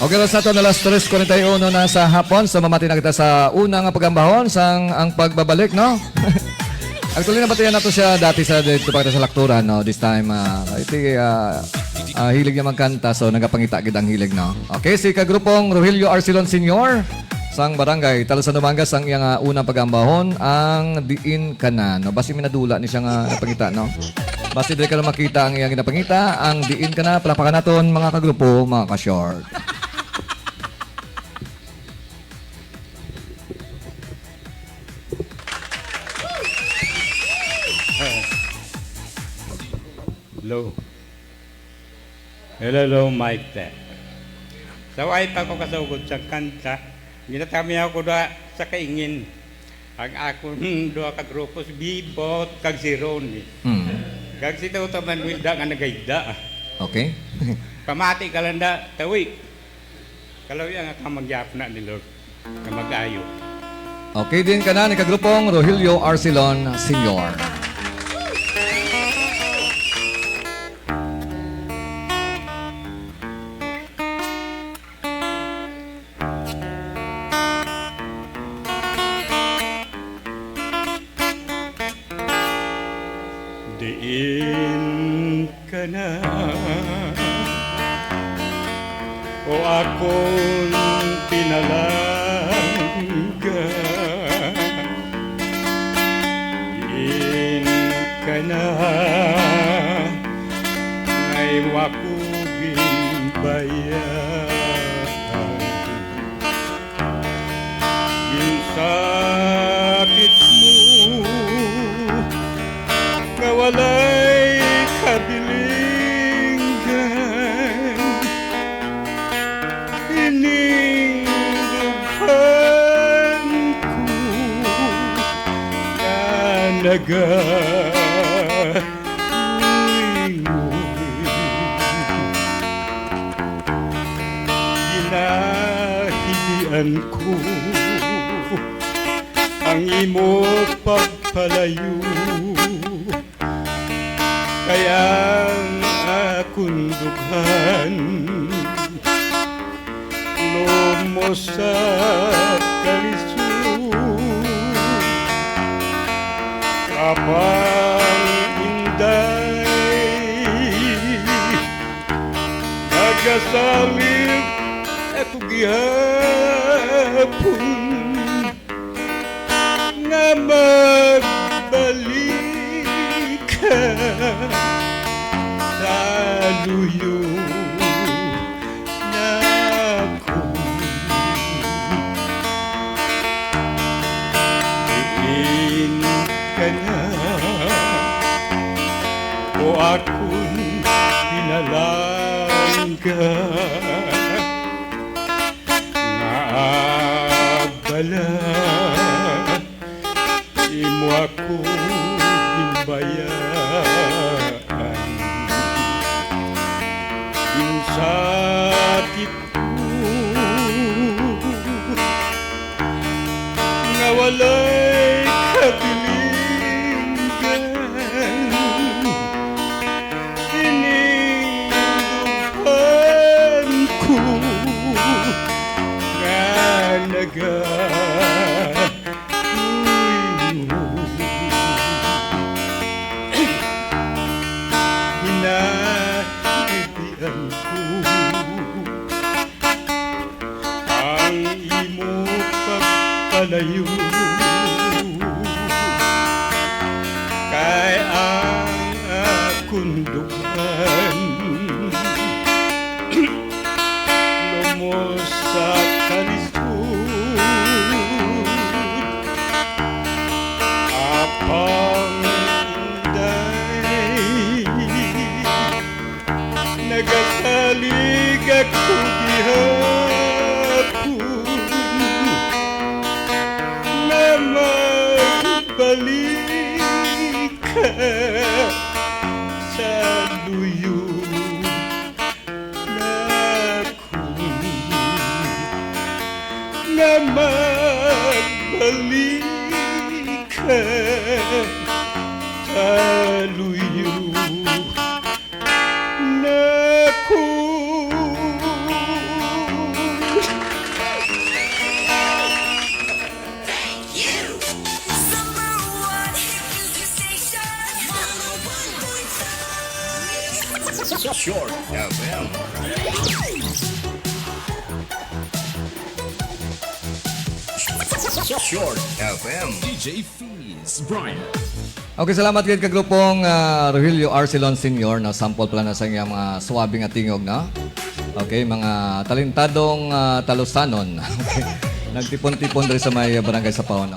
Okay, alas nato na alas 3:41 na sa hapon. So mamati na kita sa unang pagambahon sang ang pagbabalik, no? Actually, nabatayan nato siya dati sa dito pa kita sa Lakturan, no? This time, hilig niya magkanta, so nagapangita gid ang hilig, no? Okay, si kagrupong Rogelio Arcelon Sr. sang barangay Talasan Dumangas ang iyang unang pagambahon ang diin kana, no? Basi minadula ni siya nga napangita, no? Basi dili ka na makita ang iyang ginapangita, ang diin kana, palapakan naton mga kagrupo, mga ka-short. Hello. Hello, Mike. Sa way pa ko kasugod sa kanta, ginatami ako doa sa kaingin. Ang akong doa ka grupo si Bibot kag si Ronnie. Kag si Toto Manuelda nga nagayda. Okay. Pamati ka lang da, tawi. Kalawi ang kamagyap na ni Lord. Kamag-ayo. Okay din ka na ni kagrupong Rogelio Arcelon Sr. Diin ka na o akong pinalangga. Diin ka na ngay wakuging bayan. Ginsakit mo nga walay kabilinggan, hiningdugan ko na nag-uingoy. Ginahilian ko ang imo pagpalayo, kaya akong dughan lumos sa kalisod. Kapang inday nagasalib ako gihapon nga magbalik ka sa luyo na ako. Diin ka na o akong pinalangga nga abala imo ako ginbayaan. Sakit ko nga walay kabilinggan, hiningdugan ko nga hinahitian ko ang imo pagpalayo, kay ang akong dughan lumos sa kalisod. Apang inday nagasalig ako gihapon na magbalik ka sa luyo na ako, na magbalik ka sa luyo na ako. Short FM. Short FM. DJ Fees, Brian. Okay, salamat kayo kagrupong Rogelio Arcelon Senior na sample pala na sa iyang mga swabing at tingog na. Okay, mga talentadong talusanon. Okay. Nagtipon-tipon rin sa may barangay sa Paon.